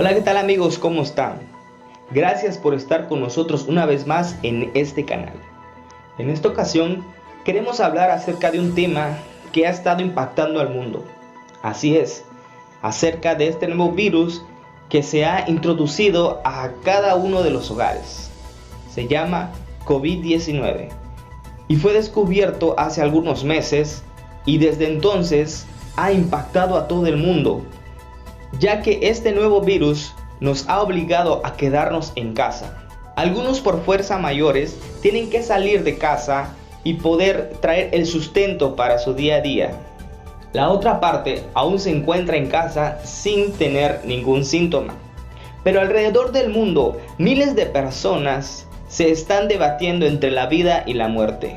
Hola, ¿qué tal amigos? ¿Cómo están? Gracias por estar con nosotros una vez más en este canal. En esta ocasión queremos hablar acerca de un tema que ha estado impactando al mundo. Así es, acerca de este nuevo virus que se ha introducido a cada uno de los hogares. Se llama COVID-19 y fue descubierto hace algunos meses y desde entonces ha impactado a todo el mundo, ya que este nuevo virus nos ha obligado a quedarnos en casa. Algunos por fuerza mayores tienen que salir de casa y poder traer el sustento para su día a día. La otra parte aún se encuentra en casa sin tener ningún síntoma. Pero alrededor del mundo, miles de personas se están debatiendo entre la vida y la muerte.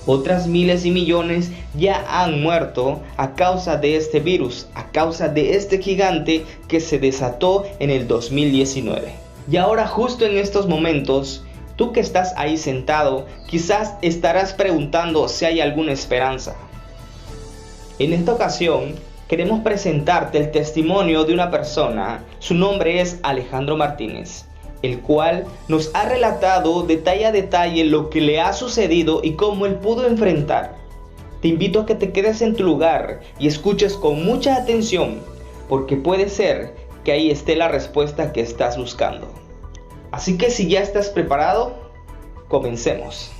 Otras miles y millones ya han muerto a causa de este virus, a causa de este gigante que se desató en el 2019. Y ahora, justo en estos momentos, tú que estás ahí sentado, quizás estarás preguntando si hay alguna esperanza. En esta ocasión, queremos presentarte el testimonio de una persona. Su nombre es Alejandro Martínez, el cual nos ha relatado detalle a detalle lo que le ha sucedido y cómo él pudo enfrentar. Te invito a que te quedes en tu lugar y escuches con mucha atención, porque puede ser que ahí esté la respuesta que estás buscando. Así que si ya estás preparado, comencemos.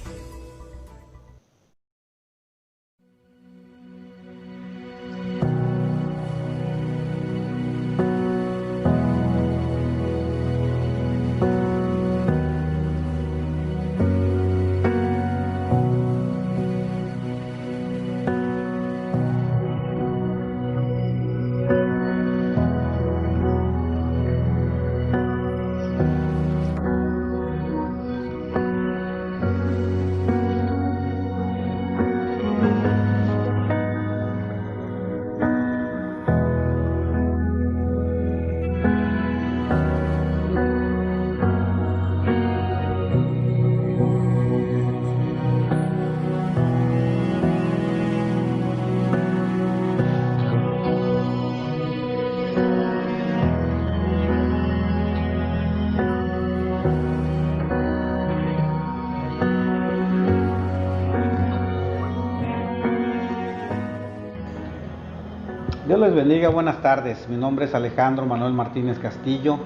Dios les bendiga, buenas tardes. Mi nombre es Alejandro Manuel Martínez Castillo.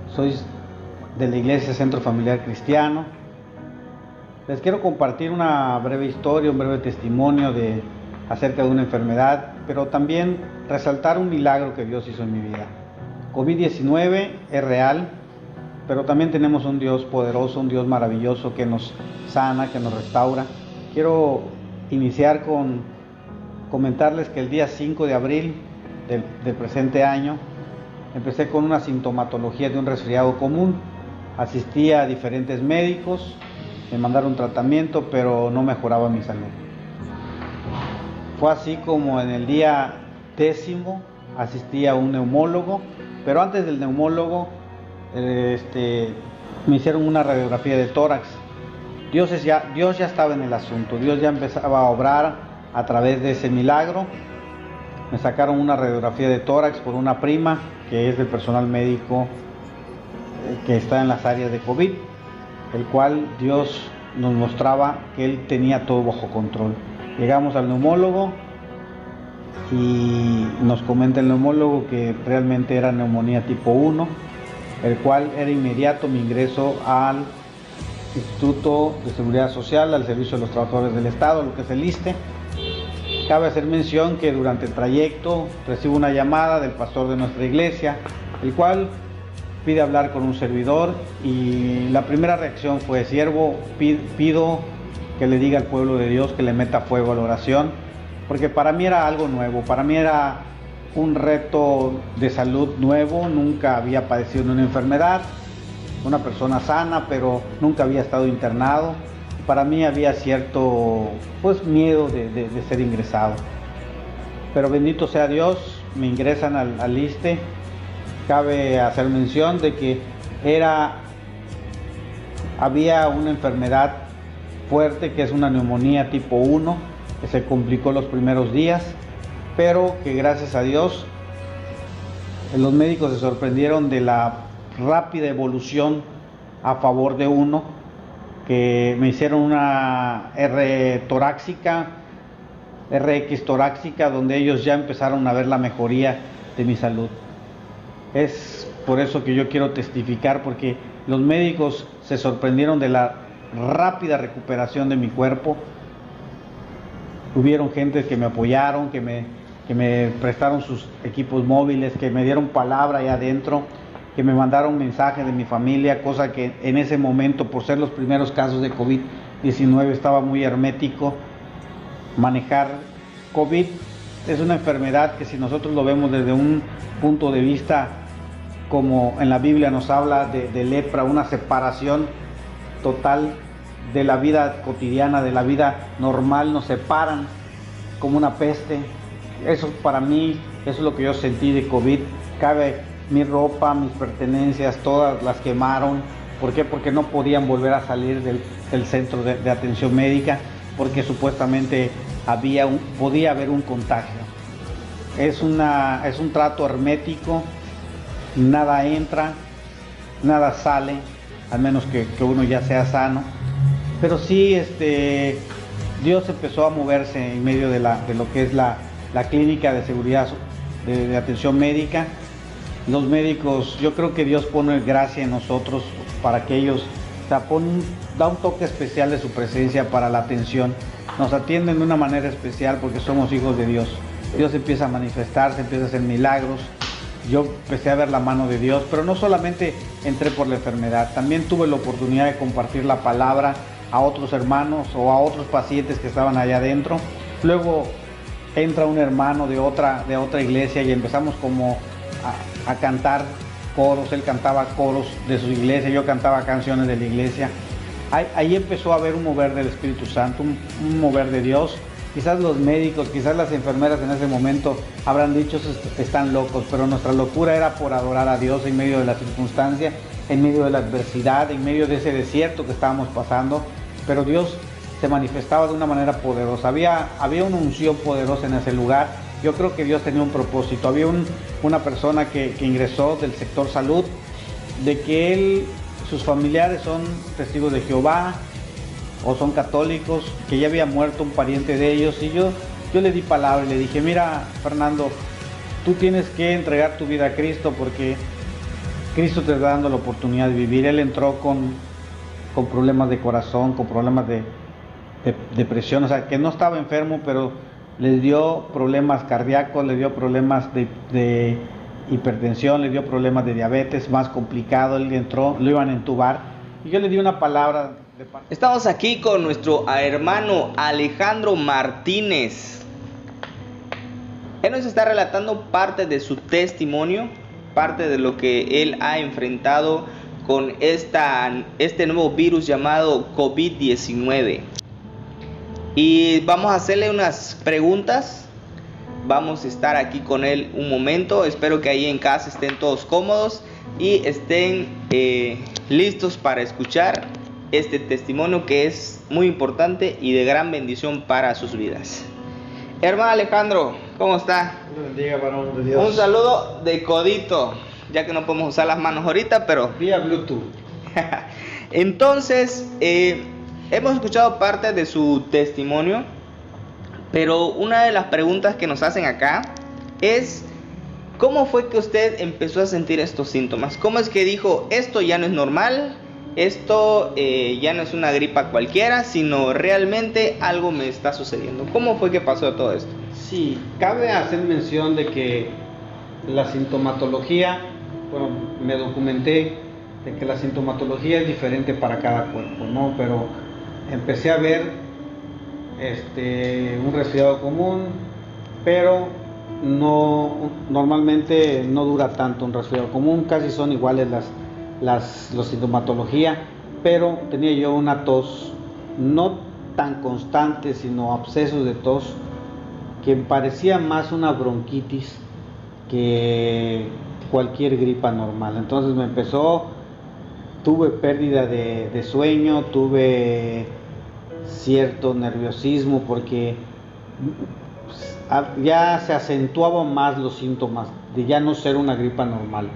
Soy de la Iglesia Centro Familiar Cristiano. Les quiero compartir una breve historia, un breve testimonio acerca de una enfermedad, pero también resaltar un milagro que Dios hizo en mi vida. COVID-19 es real, pero también tenemos un Dios poderoso, un Dios maravilloso que nos sana, que nos restaura. Quiero iniciar con comentarles que el día 5 de abril del presente año empecé con una sintomatología de un resfriado común. Asistí a diferentes médicos, me mandaron tratamiento, pero no mejoraba mi salud. Fue así como en el día 10º asistí a un neumólogo, pero antes del neumólogo me hicieron una radiografía de tórax. Dios ya estaba en el asunto, Dios ya empezaba a obrar a través de ese milagro. Me sacaron una radiografía de tórax por una prima que es del personal médico que está en las áreas de COVID, el cual Dios nos mostraba que Él tenía todo bajo control. Llegamos al neumólogo y nos comenta el neumólogo que realmente era neumonía tipo 1, el cual era inmediato mi ingreso al Instituto de Seguridad Social, al Servicio de los Trabajadores del Estado, lo que es el ISSSTE. Cabe hacer mención que durante el trayecto recibo una llamada del pastor de nuestra iglesia, el cual pide hablar con un servidor, y la primera reacción fue: siervo, pido que le diga al pueblo de Dios que le meta fuego a la oración, porque para mí era algo nuevo, para mí era un reto de salud nuevo. Nunca había padecido de una enfermedad, una persona sana, pero nunca había estado internado. Para mí había cierto miedo de ser ingresado, pero bendito sea Dios, me ingresan al ISSSTE. Cabe hacer mención de que había una enfermedad fuerte que es una neumonía tipo 1, que se complicó los primeros días, pero que gracias a Dios Los médicos se sorprendieron de la rápida evolución a favor de uno, que me hicieron una RX torácica, donde ellos ya empezaron a ver la mejoría de mi salud. Es por eso que yo quiero testificar, porque los médicos se sorprendieron de la rápida recuperación de mi cuerpo. Hubieron gente que me apoyaron, que me prestaron sus equipos móviles, que me dieron palabra allá adentro, que me mandaron mensajes de mi familia, cosa que en ese momento, por ser los primeros casos de COVID-19, estaba muy hermético. Manejar COVID es una enfermedad que, si nosotros lo vemos desde un punto de vista, como en la Biblia nos habla de lepra, una separación total de la vida cotidiana, de la vida normal, nos separan como una peste. Eso para mí, eso es lo que yo sentí de COVID. Cabe mi ropa, mis pertenencias, todas las quemaron. ¿Por qué? Porque no podían volver a salir del centro de atención médica, porque supuestamente podía haber un contagio. Es un trato hermético, nada entra, nada sale, al menos que uno ya sea sano. Pero sí, Dios empezó a moverse en medio de lo que es la clínica de seguridad de atención médica. Los médicos, yo creo que Dios pone gracia en nosotros para que ellos da un toque especial de su presencia para la atención. Nos atienden de una manera especial porque somos hijos de Dios. Dios empieza a manifestarse, empieza a hacer milagros. Yo empecé a ver la mano de Dios, pero no solamente entré por la enfermedad, también tuve la oportunidad de compartir la palabra a otros hermanos o a otros pacientes que estaban allá adentro. Luego entra un hermano de otra iglesia y empezamos como a cantar coros. Él cantaba coros de su iglesia, yo cantaba canciones de la iglesia. Ahí empezó a haber un mover del Espíritu Santo, un mover de Dios. Quizás los médicos, quizás las enfermeras en ese momento habrán dicho están locos, pero nuestra locura era por adorar a Dios en medio de la circunstancia, en medio de la adversidad, en medio de ese desierto que estábamos pasando. Pero Dios se manifestaba de una manera poderosa. Había una unción poderosa en ese lugar. Yo creo que Dios tenía un propósito. Había una persona que ingresó del sector salud, de que sus familiares son testigos de Jehová o son católicos, que ya había muerto un pariente de ellos, y yo le di palabra y le dije: mira, Fernando, tú tienes que entregar tu vida a Cristo, porque Cristo te está dando la oportunidad de vivir. Él entró con problemas de corazón, con problemas de depresión, o sea, que no estaba enfermo, pero le dio problemas cardíacos, le dio problemas de hipertensión, le dio problemas de diabetes, más complicado. Él entró, lo iban a entubar, y yo le di una palabra de parte. Estamos aquí con nuestro hermano Alejandro Martínez. Él nos está relatando parte de su testimonio, parte de lo que él ha enfrentado con este nuevo virus llamado COVID-19. Y vamos a hacerle unas preguntas. Vamos a estar aquí con él un momento. Espero que ahí en casa estén todos cómodos y estén listos para escuchar este testimonio, que es muy importante y de gran bendición para sus vidas. Hermano Alejandro, ¿cómo está? Dios bendiga, varón de Dios. Un saludo de codito, ya que no podemos usar las manos ahorita, pero vía Bluetooth. Entonces, hemos escuchado parte de su testimonio, pero una de las preguntas que nos hacen acá es: ¿cómo fue que usted empezó a sentir estos síntomas? ¿Cómo es que dijo, esto ya no es normal, esto ya no es una gripa cualquiera, sino realmente algo me está sucediendo? ¿Cómo fue que pasó todo esto? Sí, cabe hacer mención de que la sintomatología, bueno, me documenté de que la sintomatología es diferente para cada cuerpo, ¿no? Pero empecé a ver un resfriado común, pero normalmente no dura tanto un resfriado común, casi son iguales la sintomatología, pero tenía yo una tos no tan constante, sino abscesos de tos que parecía más una bronquitis que cualquier gripa normal. Entonces tuve pérdida de sueño, tuve cierto nerviosismo, porque ya se acentuaban más los síntomas de ya no ser una gripa normal.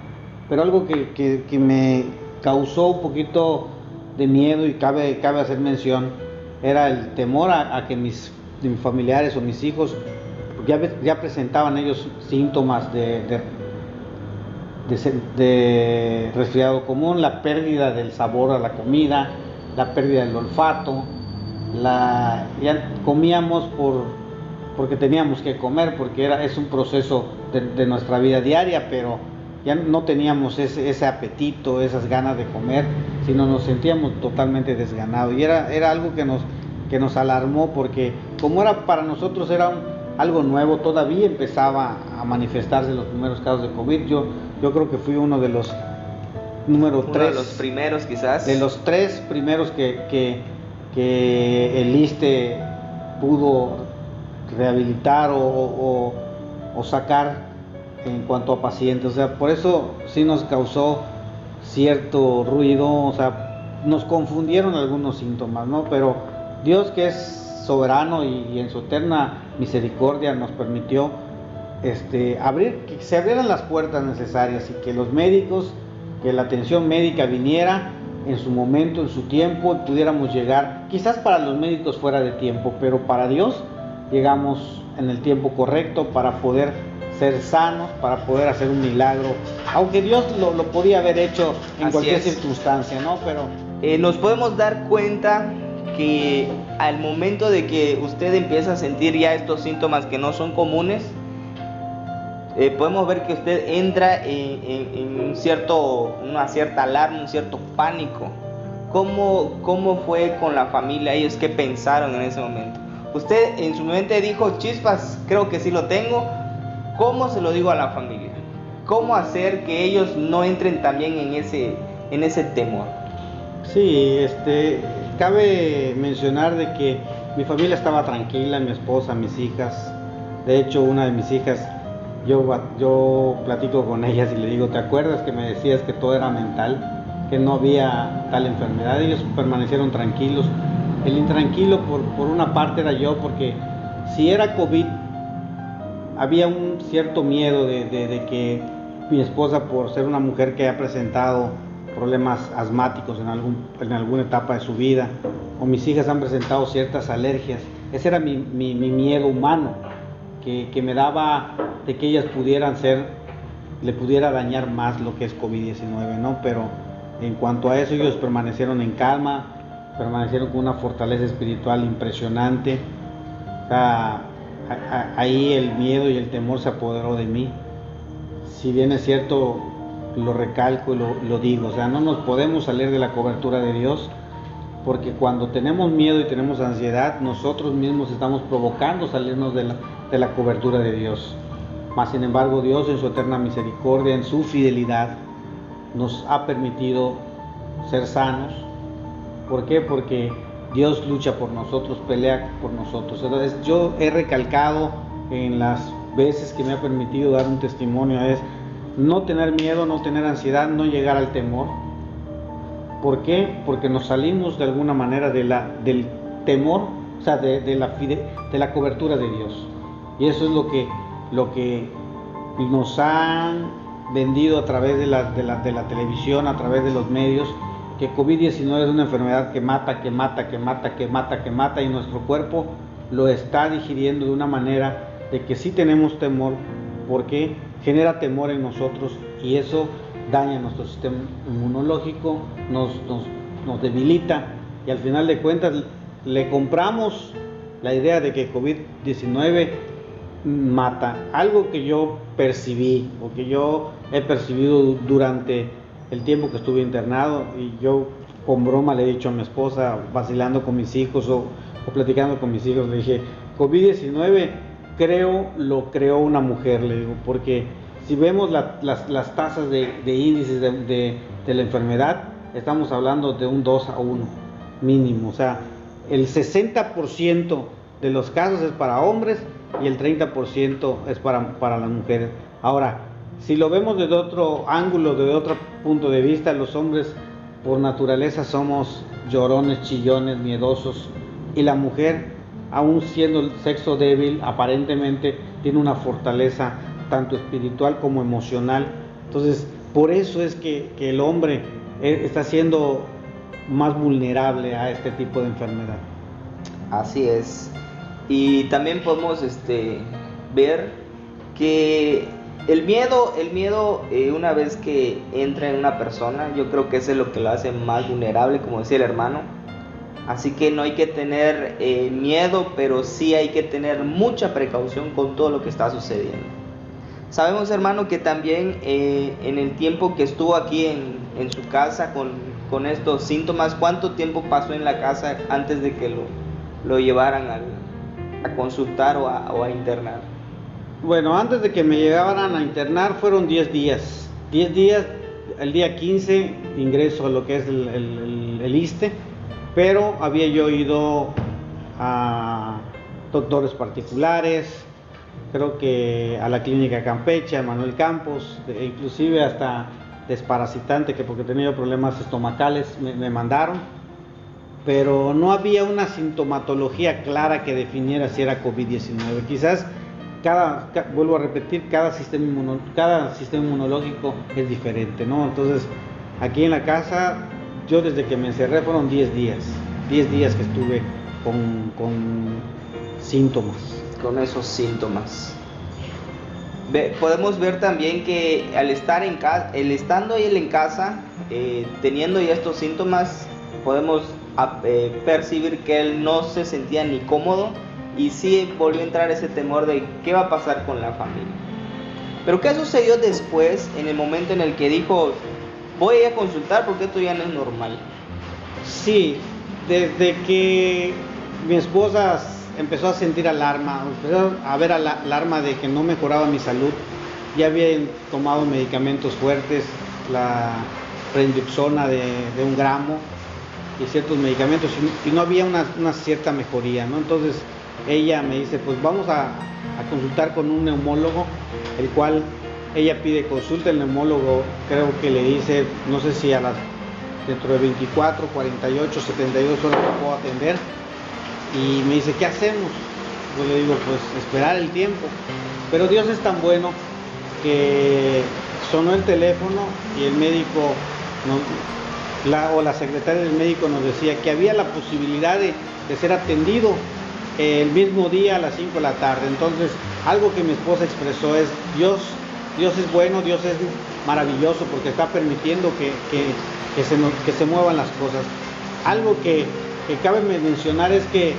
Pero algo que me causó un poquito de miedo, y cabe hacer mención, era el temor a que mis familiares o mis hijos ya presentaban ellos síntomas de resfriado común, la pérdida del sabor a la comida, la pérdida del olfato, ya comíamos porque teníamos que comer, porque es un proceso de nuestra vida diaria, pero ya no teníamos ese apetito, esas ganas de comer, sino nos sentíamos totalmente desganados, y era algo que nos alarmó, porque como para nosotros era algo nuevo, todavía empezaba a manifestarse los primeros casos de COVID. Yo creo que fui uno de los número 3. De los primeros, quizás. De los 3 primeros que el ISSSTE pudo rehabilitar o sacar en cuanto a pacientes. O sea, por eso sí nos causó cierto ruido, o sea, nos confundieron algunos síntomas, ¿no? Pero Dios, que es soberano y en su eterna misericordia, nos permitió que se abrieran las puertas necesarias, y que los médicos, que la atención médica viniera en su momento, en su tiempo, y pudiéramos llegar. Quizás para los médicos fuera de tiempo, pero para Dios llegamos en el tiempo correcto para poder ser sanos, para poder hacer un milagro, aunque Dios lo podía haber hecho en cualquier circunstancia, ¿no? Pero nos podemos dar cuenta que al momento de que usted empieza a sentir ya estos síntomas que no son comunes, podemos ver que usted entra en una cierta alarma, un cierto pánico. ¿Cómo fue con la familia? ¿Ellos qué pensaron en ese momento? Usted en su mente dijo, chispas, creo que sí lo tengo. ¿Cómo se lo digo a la familia? ¿Cómo hacer que ellos no entren también en ese temor? Sí, cabe mencionar de que mi familia estaba tranquila, mi esposa, mis hijas. De hecho, una de mis hijas, yo platico con ellas y le digo, ¿te acuerdas que me decías que todo era mental, que no había tal enfermedad? Ellos permanecieron tranquilos. El intranquilo por una parte era yo, porque si era COVID, había un cierto miedo de que mi esposa, por ser una mujer que ha presentado problemas asmáticos en alguna etapa de su vida, o mis hijas han presentado ciertas alergias, ese era mi miedo humano, que me daba de que ellas le pudiera dañar más lo que es COVID-19, ¿no? Pero en cuanto a eso, ellos permanecieron en calma, permanecieron con una fortaleza espiritual impresionante. O sea, ahí el miedo y el temor se apoderó de mí. Si bien es cierto, lo recalco y lo digo, o sea, no nos podemos salir de la cobertura de Dios, porque cuando tenemos miedo y tenemos ansiedad, nosotros mismos estamos provocando salirnos de la cobertura de Dios. Mas sin embargo, Dios, en su eterna misericordia, en su fidelidad, nos ha permitido ser sanos. ¿Por qué? Porque Dios lucha por nosotros, pelea por nosotros. Entonces, yo he recalcado en las veces que me ha permitido dar un testimonio, es no tener miedo, no tener ansiedad, no llegar al temor. ¿Por qué? Porque nos salimos de alguna manera del temor, o sea, de la cobertura de Dios. Y eso es lo que nos han vendido a través de la televisión, a través de los medios, que COVID-19 es una enfermedad que mata, y nuestro cuerpo lo está digiriendo de una manera de que sí tenemos temor, porque genera temor en nosotros, y eso daña nuestro sistema inmunológico, nos debilita, y al final de cuentas le compramos la idea de que COVID-19 mata. Algo que yo percibí, o que yo he percibido durante el tiempo que estuve internado, y yo con broma le he dicho a mi esposa, vacilando con mis hijos o platicando con mis hijos, le dije, COVID-19 lo creó una mujer, le digo, porque si vemos las tasas de índices de la enfermedad, estamos hablando de un 2-1 mínimo. O sea, el 60% de los casos es para hombres y el 30% es para las mujeres. Ahora, si lo vemos desde otro ángulo, desde otro punto de vista, los hombres por naturaleza somos llorones, chillones, miedosos, y la mujer aún siendo el sexo débil, aparentemente tiene una fortaleza tanto espiritual como emocional. Entonces, por eso es que el hombre está siendo más vulnerable a este tipo de enfermedad. Así es. Y también podemos ver que el miedo una vez que entra en una persona, yo creo que eso es lo que lo hace más vulnerable, como decía el hermano. Así que no hay que tener miedo, pero sí hay que tener mucha precaución con todo lo que está sucediendo. Sabemos, hermano, que también en el tiempo que estuvo aquí en su casa con estos síntomas, ¿cuánto tiempo pasó en la casa antes de que lo llevaran a consultar o a internar? Bueno, antes de que me llegaran a internar fueron 10 días. 10 días, el día 15 ingreso a lo que es el ISSSTE, pero había yo ido a doctores particulares, creo que a la clínica Campeche, a Manuel Campos, inclusive hasta desparasitante, que porque tenía problemas estomacales me mandaron, pero no había una sintomatología clara que definiera si era COVID-19. Quizás vuelvo a repetir, cada sistema inmunológico es diferente, ¿no? Entonces, aquí en la casa, yo desde que me encerré fueron 10 días que estuve con síntomas. Con esos síntomas. Podemos ver también que al estar estando él en casa, teniendo ya estos síntomas, podemos percibir que él no se sentía ni cómodo, y sí volvió a entrar ese temor de qué va a pasar con la familia. Pero ¿qué sucedió después, en el momento en el que dijo, voy a ir a consultar porque esto ya no es normal? Sí, desde que mi esposa empezó a sentir alarma, empezó a ver alarma de que no mejoraba mi salud, ya habían tomado medicamentos fuertes, la Prednisona de 1 gramo y ciertos medicamentos, y no había una cierta mejoría, ¿no? Entonces ella me dice, pues vamos a consultar con un neumólogo, el cual ella pide consulta. El neumólogo creo que le dice, no sé si dentro de 24, 48, 72 horas lo puedo atender, y me dice, ¿qué hacemos? Yo le digo, pues esperar el tiempo. Pero Dios es tan bueno que sonó el teléfono y el médico la secretaria del médico nos decía que había la posibilidad de ser atendido el mismo día a las 5 de la tarde. Entonces, algo que mi esposa expresó es, Dios es bueno, Dios es maravilloso, porque está permitiendo que se muevan las cosas. Algo que cabe mencionar es que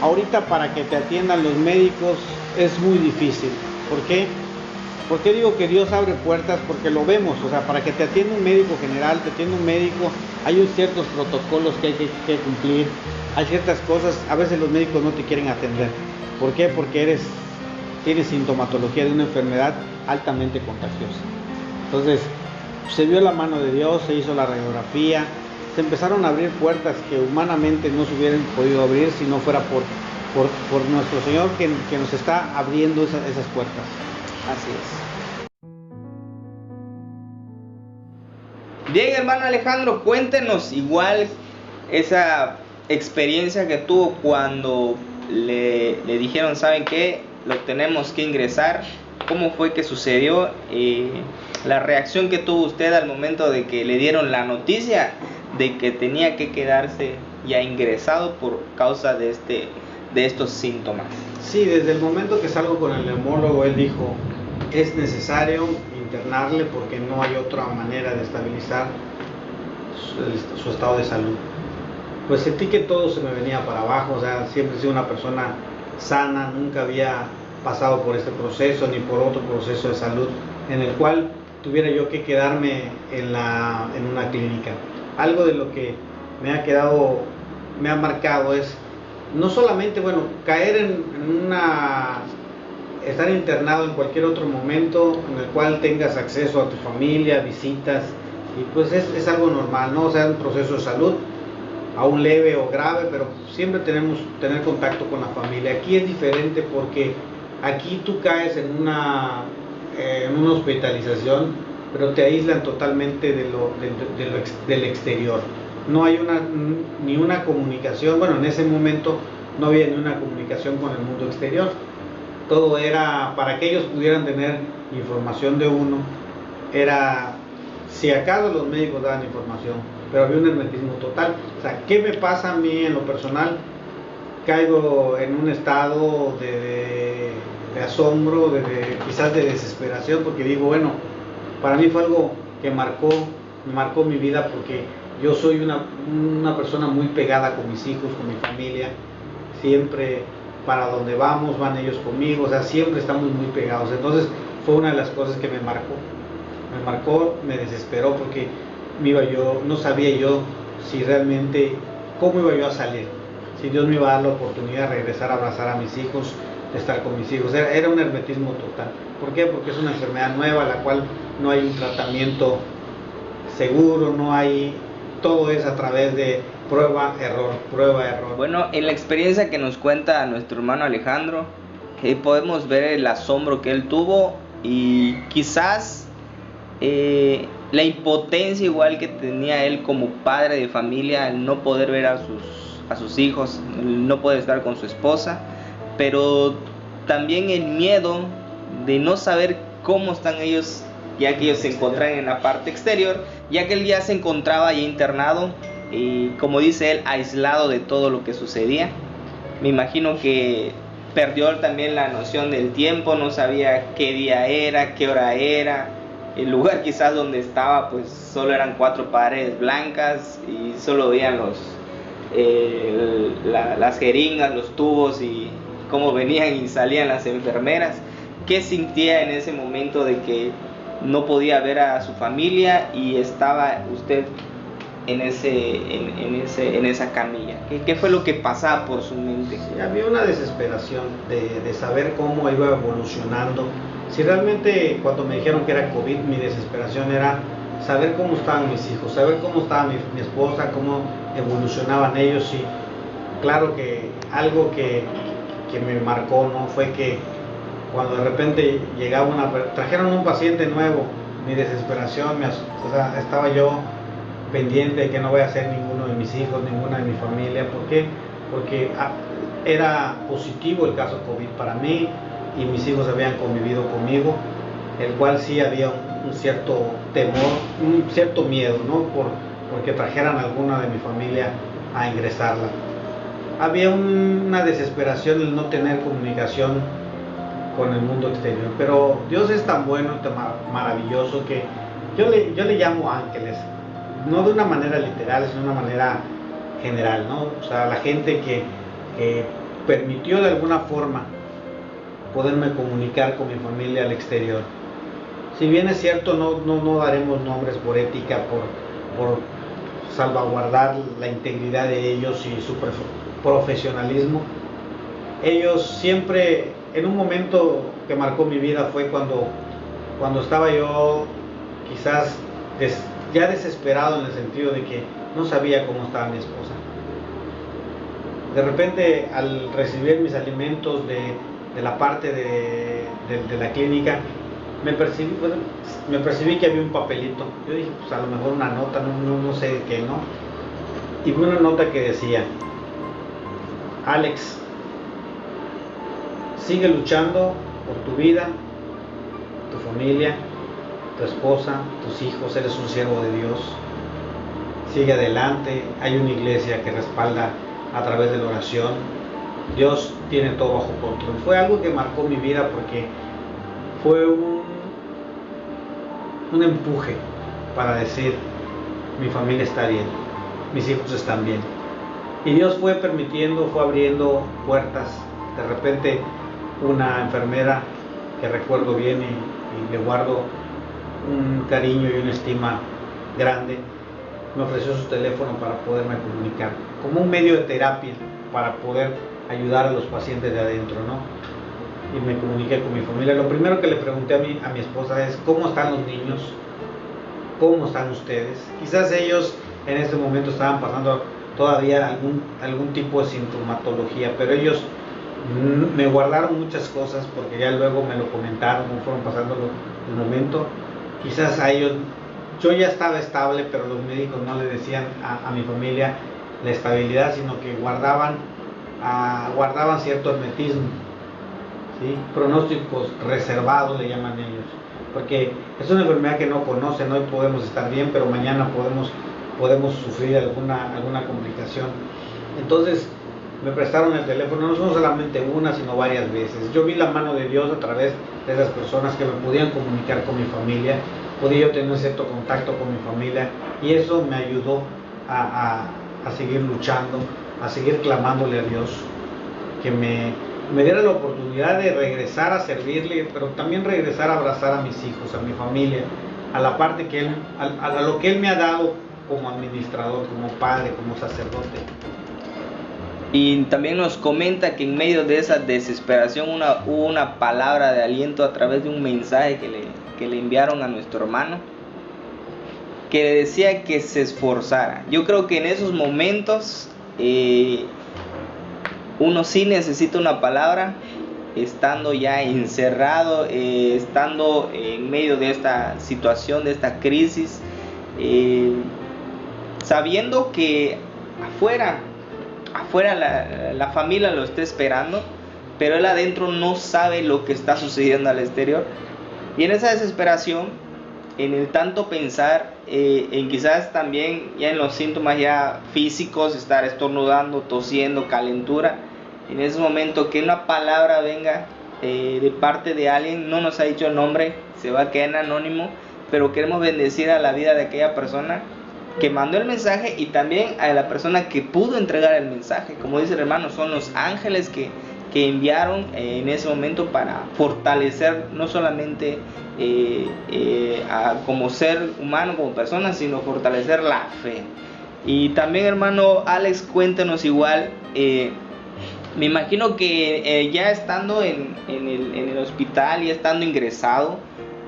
ahorita para que te atiendan los médicos es muy difícil. ¿Por qué? ¿Por qué digo que Dios abre puertas? Porque lo vemos, o sea, para que te atienda un médico general, te atienda un médico, hay ciertos protocolos que hay que cumplir, hay ciertas cosas, a veces los médicos no te quieren atender. ¿Por qué? Porque tienes sintomatología de una enfermedad altamente contagiosa. Entonces, se vio la mano de Dios, se hizo la radiografía, se empezaron a abrir puertas que humanamente no se hubieran podido abrir si no fuera por nuestro Señor que nos está abriendo esas puertas. Así es. Bien, hermano Alejandro, cuéntenos igual esa experiencia que tuvo cuando le dijeron, ¿saben qué? Lo tenemos que ingresar. ¿Cómo fue que sucedió? La reacción que tuvo usted al momento de que le dieron la noticia de que tenía que quedarse ya ingresado por causa de estos síntomas. Sí, desde el momento que salgo con el neumólogo, él dijo, es necesario internarle porque no hay otra manera de estabilizar su estado de salud. Pues sentí que todo se me venía para abajo, o sea, siempre he sido una persona sana, nunca había pasado por este proceso ni por otro proceso de salud en el cual tuviera yo que quedarme en una clínica. Algo de lo que me ha marcado es no solamente, caer estar internado en cualquier otro momento en el cual tengas acceso a tu familia, visitas, y pues es algo normal, ¿no? O sea, un proceso de salud, aún leve o grave, pero siempre tenemos tener contacto con la familia. Aquí es diferente porque aquí tú caes en una hospitalización, pero te aíslan totalmente del exterior. No hay ni una comunicación. Bueno, en ese momento no había ni una comunicación con el mundo exterior. Todo era para que ellos pudieran tener información de uno, era si acaso los médicos daban información, pero había un hermetismo total. O sea, ¿qué me pasa a mí en lo personal? Caigo en un estado de asombro, quizás de desesperación, porque digo, bueno, para mí fue algo que marcó mi vida, porque yo soy una persona muy pegada con mis hijos, con mi familia, siempre para donde vamos van ellos conmigo, o sea, siempre estamos muy pegados. Entonces fue una de las cosas que me marcó, me desesperó, porque no sabía yo si realmente, cómo iba yo a salir, si Dios me iba a dar la oportunidad de regresar a abrazar a mis hijos, de estar con mis hijos. Era un hermetismo total. ¿Por qué? Porque es una enfermedad nueva, la cual no hay un tratamiento seguro, todo es a través de prueba, error. Bueno, en la experiencia que nos cuenta nuestro hermano Alejandro, podemos ver el asombro que él tuvo y quizás la impotencia igual que tenía él como padre de familia, el no poder ver a sus hijos, el no poder estar con su esposa, pero también el miedo de no saber cómo están ellos, ya que ellos se encontraban en la parte exterior, ya que él ya se encontraba ya internado y, como dice él, aislado de todo lo que sucedía. Me imagino que perdió también la noción del tiempo, no sabía qué día era, qué hora era, el lugar quizás donde estaba, pues solo eran 4 paredes blancas y solo veían las jeringas, los tubos y cómo venían y salían las enfermeras. ¿Qué sentía en ese momento de que no podía ver a su familia y estaba usted en esa camilla? ¿Qué fue lo que pasaba por su mente? Sí, había una desesperación de saber cómo iba evolucionando. Si realmente, cuando me dijeron que era COVID, mi desesperación era saber cómo estaban mis hijos, saber cómo estaba mi esposa, cómo evolucionaban ellos. Y claro que algo que me marcó, ¿no?, fue que cuando de repente trajeron un paciente nuevo, mi desesperación, estaba yo pendiente de que no voy a ser ninguno de mis hijos, ninguna de mi familia. ¿Por qué? Porque era positivo el caso COVID para mí y mis hijos habían convivido conmigo, el cual sí había un cierto temor, un cierto miedo, ¿no?, porque trajeran a alguna de mi familia a ingresarla. Había una desesperación el no tener comunicación con el mundo exterior, pero Dios es tan bueno, tan maravilloso, que yo le llamo ángeles, no de una manera literal, sino de una manera general, ¿no? O sea, la gente que permitió de alguna forma poderme comunicar con mi familia al exterior. Si bien es cierto, no daremos nombres por ética, por salvaguardar la integridad de ellos y su profesionalismo. Ellos siempre, en un momento que marcó mi vida, fue cuando estaba yo quizás ya desesperado, en el sentido de que no sabía cómo estaba mi esposa. De repente, al recibir mis alimentos de la parte de la clínica, me percibí que había un papelito. Yo dije, pues a lo mejor una nota, no sé qué, ¿no? Y vi una nota que decía: Alex, sigue luchando por tu vida, tu familia, tu esposa, tus hijos, eres un siervo de Dios, sigue adelante, hay una iglesia que respalda a través de la oración, Dios tiene todo bajo control. Fue algo que marcó mi vida, porque fue un empuje para decir: mi familia está bien, mis hijos están bien. Y Dios fue permitiendo, fue abriendo puertas. De repente, una enfermera que recuerdo bien y le guardo un cariño y una estima grande, me ofreció su teléfono para poderme comunicar, como un medio de terapia para poder ayudar a los pacientes de adentro, ¿no? Y me comuniqué con mi familia. Lo primero que le pregunté a mi esposa es: ¿cómo están los niños? ¿Cómo están ustedes? Quizás ellos en ese momento estaban pasando todavía algún tipo de sintomatología, pero ellos me guardaron muchas cosas, porque ya luego me lo comentaron, cómo fueron pasando el momento. Quizás a ellos, yo ya estaba estable, pero los médicos no le decían a mi familia la estabilidad, sino que guardaban guardaban cierto hermetismo, ¿sí? Pronósticos reservados le llaman ellos, porque es una enfermedad que no conocen. Hoy podemos estar bien, pero mañana podemos sufrir alguna complicación. Entonces me prestaron el teléfono, no solamente una, sino varias veces. Yo vi la mano de Dios a través de esas personas que me podían comunicar con mi familia, podía yo tener cierto contacto con mi familia, y eso me ayudó a seguir luchando, a seguir clamándole a Dios que me diera la oportunidad de regresar a servirle, pero también regresar a abrazar a mis hijos, a mi familia, a la parte a lo que Él me ha dado como administrador, como padre, como sacerdote. Y también nos comenta que en medio de esa desesperación hubo una palabra de aliento a través de un mensaje que le enviaron a nuestro hermano, que le decía que se esforzara. Yo creo que en esos momentos uno sí necesita una palabra, estando ya encerrado, estando en medio de esta situación, de esta crisis, sabiendo que afuera la familia lo está esperando, pero él adentro no sabe lo que está sucediendo al exterior. Y en esa desesperación, en el tanto pensar, en quizás también ya en los síntomas ya físicos, estar estornudando, tosiendo, calentura, en ese momento que una palabra venga de parte de alguien, no nos ha dicho el nombre, se va a quedar en anónimo, pero queremos bendecir a la vida de aquella persona que mandó el mensaje y también a la persona que pudo entregar el mensaje. Como dice el hermano, son los ángeles que enviaron en ese momento para fortalecer no solamente como ser humano, como persona, sino fortalecer la fe. Y también, hermano Alex, cuéntanos igual, me imagino que ya estando en el hospital y estando ingresado,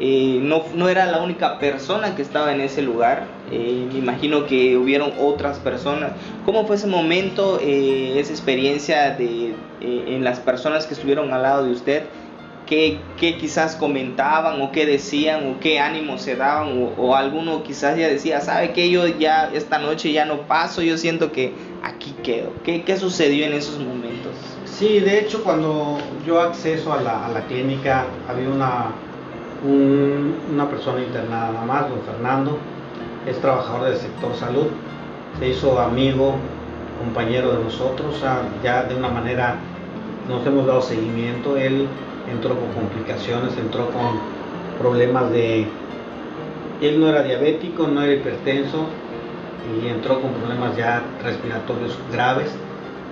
no era la única persona que estaba en ese lugar. Me imagino que hubieron otras personas. ¿Cómo fue ese momento, esa experiencia en las personas que estuvieron al lado de usted? ¿Qué quizás comentaban o qué decían o qué ánimo se daban? O alguno quizás ya decía, ¿sabe qué? Yo ya esta noche ya no paso, yo siento que aquí quedo. ¿Qué sucedió en esos momentos? Sí, de hecho, cuando yo acceso a la clínica, había una persona internada nada más, don Fernando. Es trabajador del sector salud, se hizo amigo, compañero de nosotros, ya de una manera nos hemos dado seguimiento. Él entró con complicaciones, entró con problemas él no era diabético, no era hipertenso, y entró con problemas ya respiratorios graves.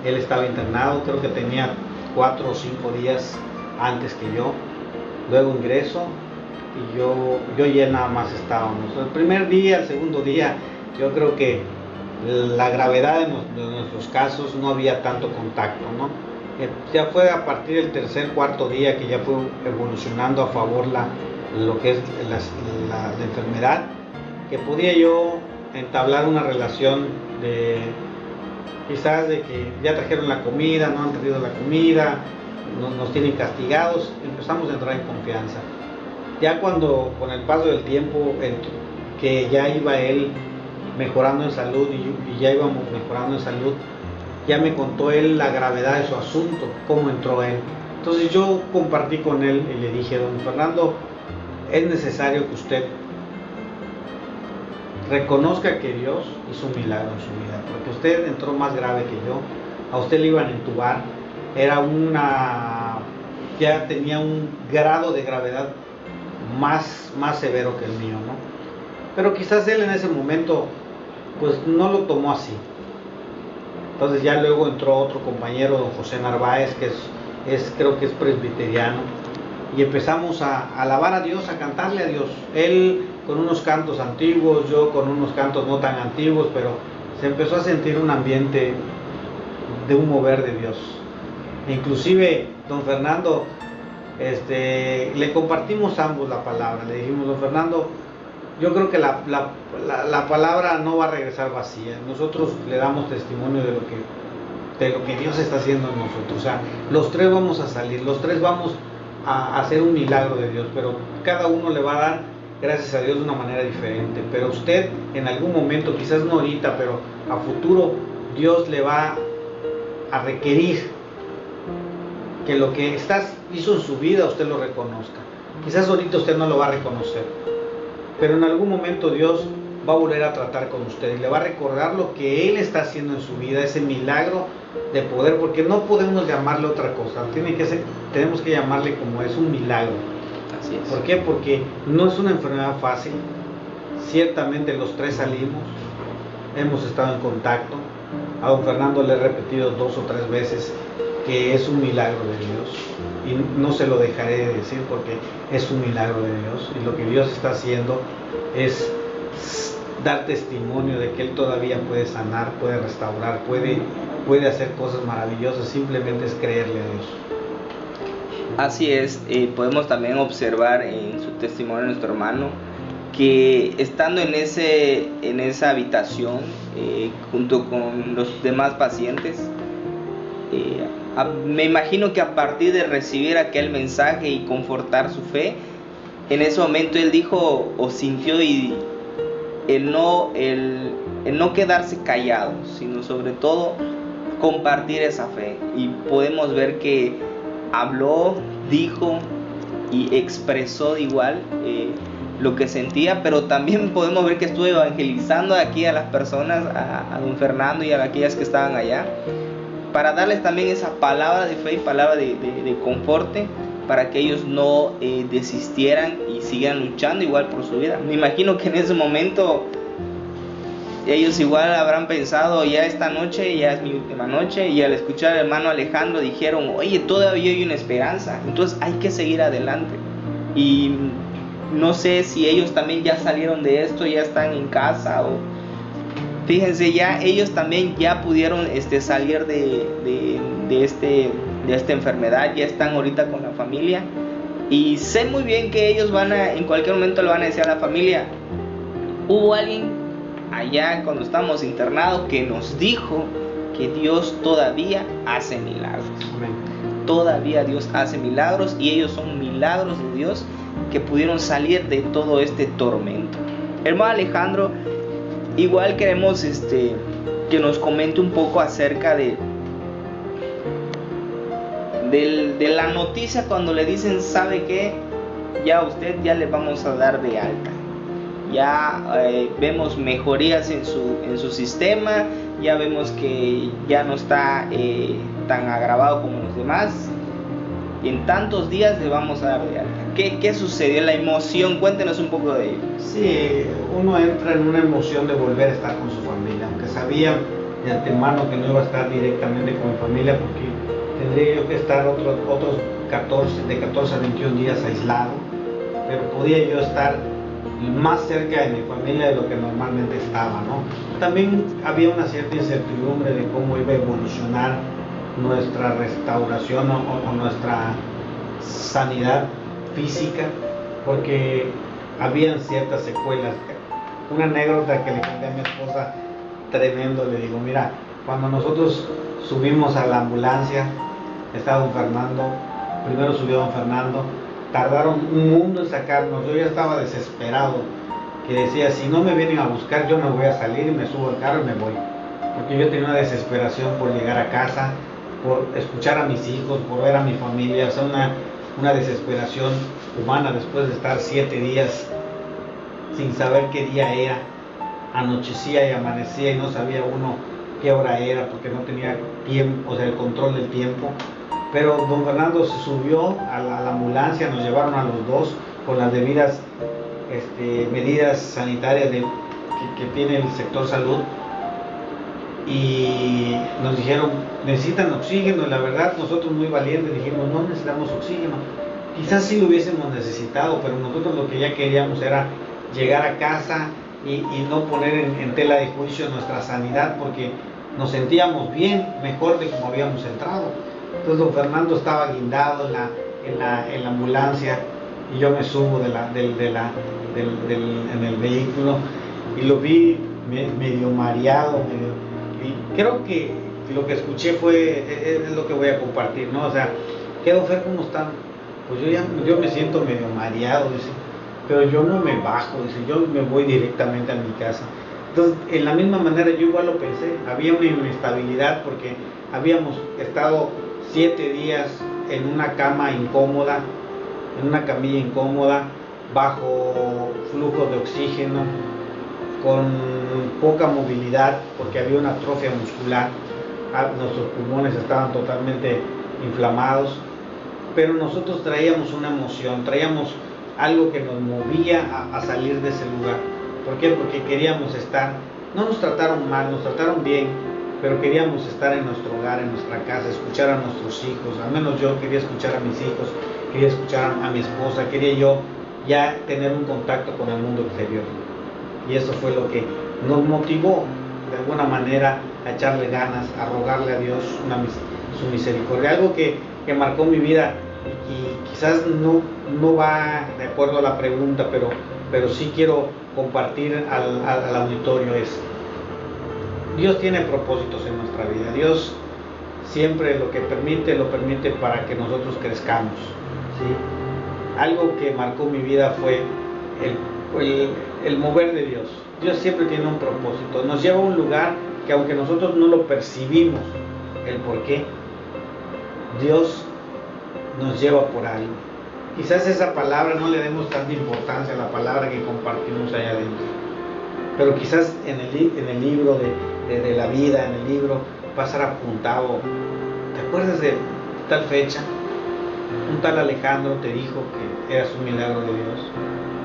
Él estaba internado, creo que tenía 4 o 5 días antes que yo. Luego ingreso y yo ya nada más estábamos. El primer día, el segundo día, yo creo que la gravedad de nuestros casos no había tanto contacto, ¿no? Ya fue a partir del tercer, cuarto día que ya fue evolucionando a favor lo que es la enfermedad, que podía yo entablar una relación quizás de que ya trajeron la comida, no han traído la comida, nos tienen castigados. Empezamos a entrar en confianza. Ya cuando con el paso del tiempo, que ya iba él mejorando en salud y ya íbamos mejorando en salud, ya me contó él la gravedad de su asunto, cómo entró él. Entonces yo compartí con él y le dije, don Fernando, es necesario que usted reconozca que Dios hizo un milagro en su vida, porque usted entró más grave que yo, a usted le iban a entubar, ya tenía un grado de gravedad más severo que el mío, ¿no? Pero quizás él en ese momento pues no lo tomó así. Entonces ya luego entró otro compañero, don José Narváez, que creo que es presbiteriano, y empezamos a alabar a Dios, a cantarle a Dios. Él con unos cantos antiguos, yo con unos cantos no tan antiguos, pero se empezó a sentir un ambiente de un mover de Dios. Inclusive don Fernando, le compartimos ambos la palabra, le dijimos, don Fernando, yo creo que la palabra no va a regresar vacía. Nosotros le damos testimonio de lo que Dios está haciendo en nosotros. O sea, los tres vamos a salir, los tres vamos a hacer un milagro de Dios, pero cada uno le va a dar gracias a Dios de una manera diferente. Pero usted en algún momento, quizás no ahorita, pero a futuro, Dios le va a requerir que lo que hizo en su vida usted lo reconozca. Quizás ahorita usted no lo va a reconocer, pero en algún momento Dios va a volver a tratar con usted y le va a recordar lo que Él está haciendo en su vida, ese milagro de poder, porque no podemos llamarle otra cosa, tenemos que llamarle como es, un milagro. Así es. ¿Por qué? Porque no es una enfermedad fácil. Ciertamente los tres salimos, hemos estado en contacto. A don Fernando le he repetido 2 o 3 veces que es un milagro de Dios, y no se lo dejaré de decir porque es un milagro de Dios, y lo que Dios está haciendo es dar testimonio de que Él todavía puede sanar, puede restaurar, puede hacer cosas maravillosas. Simplemente es creerle a Dios. Así es. Podemos también observar en su testimonio de nuestro hermano que estando en esa habitación junto con los demás pacientes, me imagino que a partir de recibir aquel mensaje y confortar su fe, en ese momento él dijo o sintió el no quedarse callado, sino sobre todo compartir esa fe. Y podemos ver que habló, dijo y expresó igual lo que sentía, pero también podemos ver que estuvo evangelizando aquí a las personas, a don Fernando y a aquellas que estaban allá, para darles también esa palabra de fe y palabra de conforte, para que ellos no desistieran y sigan luchando igual por su vida. Me imagino que en ese momento ellos igual habrán pensado, ya esta noche ya es mi última noche, y al escuchar al hermano Alejandro dijeron, oye, todavía hay una esperanza, entonces hay que seguir adelante. Y no sé si ellos también ya salieron de esto, ya están en casa, o fíjense, ya ellos también ya pudieron salir de esta enfermedad, ya están ahorita con la familia, y sé muy bien que ellos en cualquier momento le van a decir a la familia, hubo alguien allá cuando estábamos internados que nos dijo que Dios todavía hace milagros. Amén. Todavía Dios hace milagros, y ellos son milagros de Dios que pudieron salir de todo este tormento. Hermano Alejandro, igual queremos que nos comente un poco acerca de la noticia cuando le dicen, ¿sabe qué? Ya usted ya le vamos a dar de alta. Ya vemos mejorías en su sistema, ya vemos que ya no está tan agravado como los demás. En tantos días le vamos a dar de alta. ¿Qué sucedió? La emoción, cuéntenos un poco de ello. Sí, uno entra en una emoción de volver a estar con su familia, aunque sabía de antemano que no iba a estar directamente con mi familia, porque tendría yo que estar otros 14 a 21 días aislado, pero podía yo estar más cerca de mi familia de lo que normalmente estaba, ¿no? También había una cierta incertidumbre de cómo iba a evolucionar nuestra restauración o nuestra sanidad física, porque habían ciertas secuelas. Una anécdota que le conté a mi esposa, tremendo, le digo, mira, cuando nosotros subimos a la ambulancia, estaba don Fernando, primero subió don Fernando, tardaron un mundo en sacarnos, yo ya estaba desesperado, que decía, si no me vienen a buscar, yo me voy a salir y me subo al carro y me voy, porque yo tenía una desesperación por llegar a casa, por escuchar a mis hijos, por ver a mi familia, o sea, una desesperación humana después de estar 7 días sin saber qué día era, anochecía y amanecía y no sabía uno qué hora era porque no tenía tiempo, o sea, el control del tiempo. Pero don Fernando se subió a la ambulancia, nos llevaron a los dos con las debidas medidas sanitarias que tiene el sector salud, y nos dijeron, necesitan oxígeno. Y la verdad, nosotros muy valientes dijimos, no necesitamos oxígeno. Quizás sí lo hubiésemos necesitado, pero nosotros lo que ya queríamos era llegar a casa y no poner en tela de juicio nuestra sanidad, porque nos sentíamos bien, mejor de como habíamos entrado. Entonces don Fernando estaba guindado en la ambulancia, y yo me subo en el vehículo y lo vi medio mareado, y creo que lo que escuché es lo que voy a compartir, ¿no? O sea, ¿qué don Fer, cómo están? Pues yo me siento medio mareado, dice, pero yo no me bajo, dice, yo me voy directamente a mi casa. Entonces, en la misma manera yo igual lo pensé, había una inestabilidad porque habíamos estado 7 días en una cama incómoda, en una camilla incómoda, bajo flujo de oxígeno, con poca movilidad porque había una atrofia muscular, nuestros pulmones estaban totalmente inflamados, pero nosotros traíamos una emoción, traíamos algo que nos movía a salir de ese lugar. ¿Por qué? Porque queríamos estar, no nos trataron mal, nos trataron bien, pero queríamos estar en nuestro hogar, en nuestra casa, escuchar a nuestros hijos. Al menos yo quería escuchar a mis hijos, quería escuchar a mi esposa, quería yo ya tener un contacto con el mundo exterior. Y eso fue lo que nos motivó de alguna manera a echarle ganas, a rogarle a Dios su misericordia. Algo que marcó mi vida y quizás no va de acuerdo a la pregunta, pero sí quiero compartir al auditorio es: Dios tiene propósitos en nuestra vida. Dios siempre lo permite para que nosotros crezcamos, ¿sí? Algo que marcó mi vida fue el mover de Dios. Dios siempre tiene un propósito, nos lleva a un lugar que aunque nosotros no lo percibimos el por qué, Dios nos lleva por algo. Quizás esa palabra no le demos tanta importancia a la palabra que compartimos allá adentro, pero quizás en el libro de la vida, en el libro va a estar apuntado: ¿te acuerdas de tal fecha? Un tal Alejandro te dijo que eras un milagro de Dios,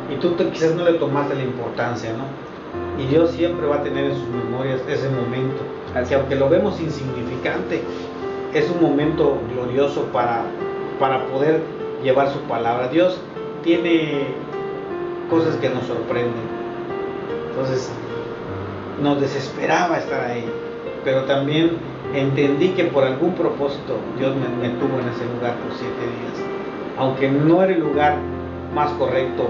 y tú quizás no le tomaste la importancia, ¿no? Y Dios siempre va a tener en sus memorias ese momento, que aunque lo vemos insignificante, es un momento glorioso para poder llevar su palabra. Dios tiene cosas que nos sorprenden. Entonces nos desesperaba estar ahí, pero también entendí que por algún propósito Dios me tuvo en ese lugar por 7 días, aunque no era el lugar más correcto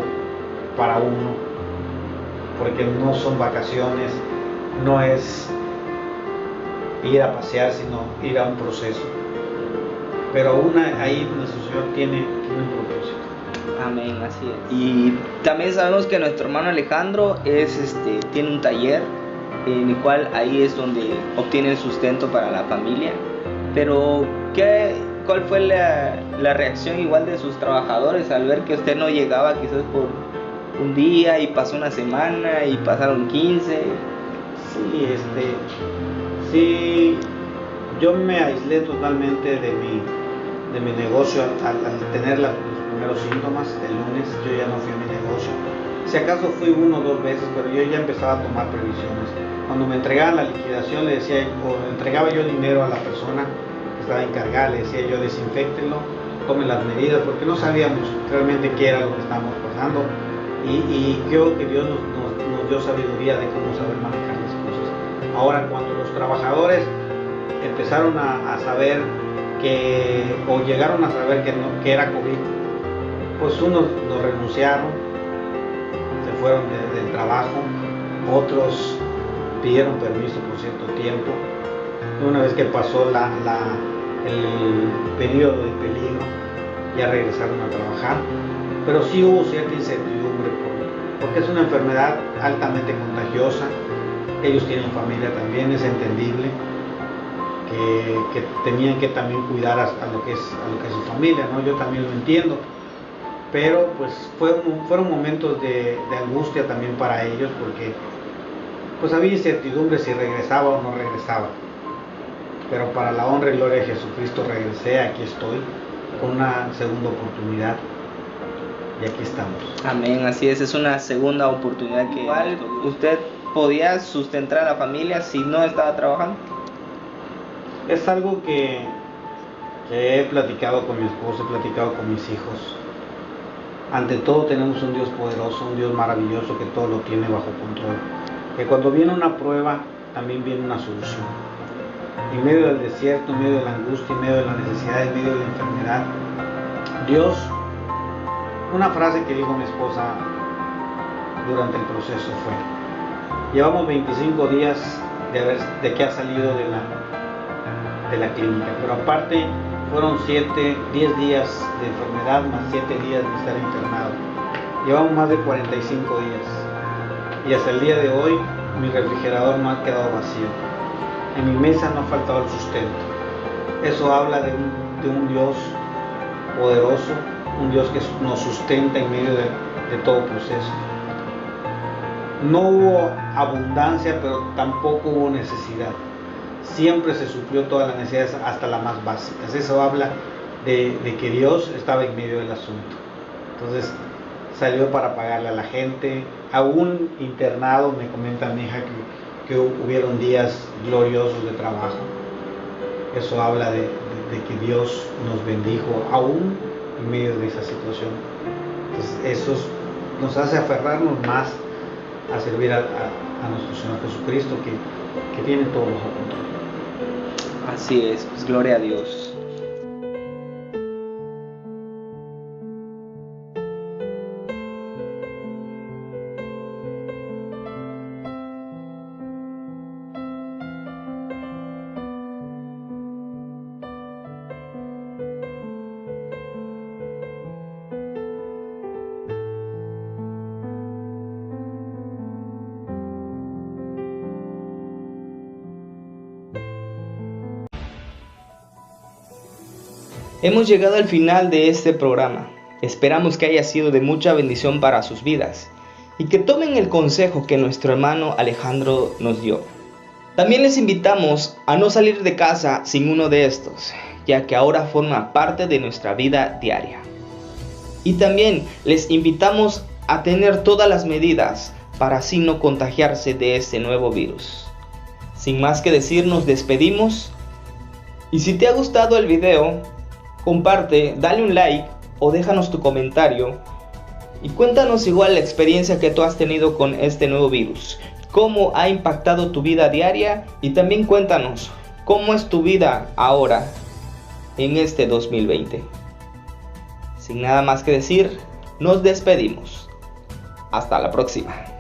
para uno, porque no son vacaciones, no es ir a pasear, sino ir a un proceso. Pero aún ahí nuestro Señor tiene un propósito. Amén, así es. Y también sabemos que nuestro hermano Alejandro tiene un taller en el cual ahí es donde obtiene el sustento para la familia. Pero ¿cuál fue la reacción igual de sus trabajadores al ver que usted no llegaba quizás por un día y pasó una semana y pasaron 15? Sí, yo me aislé totalmente de mi negocio al tener los primeros síntomas. El lunes yo ya no fui a mi negocio. Si acaso fui 1 o 2 veces, pero yo ya empezaba a tomar previsiones. Cuando me entregaban la liquidación, le decía, o entregaba yo dinero a la persona que estaba encargada, le decía yo: desinféctenlo, tomen las medidas, porque no sabíamos realmente qué era lo que estábamos pasando. Y creo que Dios nos dio sabiduría de cómo saber manejar las cosas. Ahora, cuando los trabajadores empezaron a saber o llegaron a saber que era COVID, pues unos nos renunciaron, se fueron del trabajo, otros pidieron permiso por cierto tiempo. Una vez que pasó el periodo de peligro, ya regresaron a trabajar, pero sí hubo cierta incertidumbre porque es una enfermedad altamente contagiosa. Ellos tienen familia también, es entendible que tenían que también cuidar a lo que es su familia, ¿no? Yo también lo entiendo, pero pues fueron momentos de angustia también para ellos, porque pues había incertidumbre si regresaba o no regresaba. Pero para la honra y gloria de Jesucristo regresé, aquí estoy con una segunda oportunidad y aquí estamos. Amén, así es una segunda oportunidad que igual usted podía sustentar a la familia si no estaba trabajando. Es algo que he platicado con mi esposa, he platicado con mis hijos. Ante todo tenemos un Dios poderoso, un Dios maravilloso que todo lo tiene bajo control. Que cuando viene una prueba, también viene una solución. En medio del desierto, en medio de la angustia, en medio de la necesidad, en medio de la enfermedad, Dios, una frase que dijo mi esposa durante el proceso fue: llevamos 25 días de que ha salido de la clínica, pero aparte fueron 10 días de enfermedad más 7 días de estar internado. Llevamos más de 45 días y hasta el día de hoy mi refrigerador no ha quedado vacío, en mi mesa no ha faltado el sustento. Eso habla de un Dios poderoso, un Dios que nos sustenta en medio de todo proceso. No hubo abundancia, pero tampoco hubo necesidad. Siempre se suplió todas las necesidades, hasta las más básicas. Eso habla de que Dios estaba en medio del asunto. Entonces salió para pagarle a la gente. Aún internado, me comenta mi hija que hubieron días gloriosos de trabajo. Eso habla de que Dios nos bendijo aún en medio de esa situación. Entonces eso nos hace aferrarnos más a servir a nuestro Señor Jesucristo, que tiene todo bajo control. Así es, pues gloria a Dios. Hemos llegado al final de este programa. Esperamos que haya sido de mucha bendición para sus vidas y que tomen el consejo que nuestro hermano Alejandro nos dio. También les invitamos a no salir de casa sin uno de estos, ya que ahora forma parte de nuestra vida diaria. Y también les invitamos a tener todas las medidas para así no contagiarse de este nuevo virus. Sin más que decir, nos despedimos. Y si te ha gustado el video, comparte, dale un like o déjanos tu comentario y cuéntanos igual la experiencia que tú has tenido con este nuevo virus, cómo ha impactado tu vida diaria y también cuéntanos cómo es tu vida ahora en este 2020. Sin nada más que decir, nos despedimos. Hasta la próxima.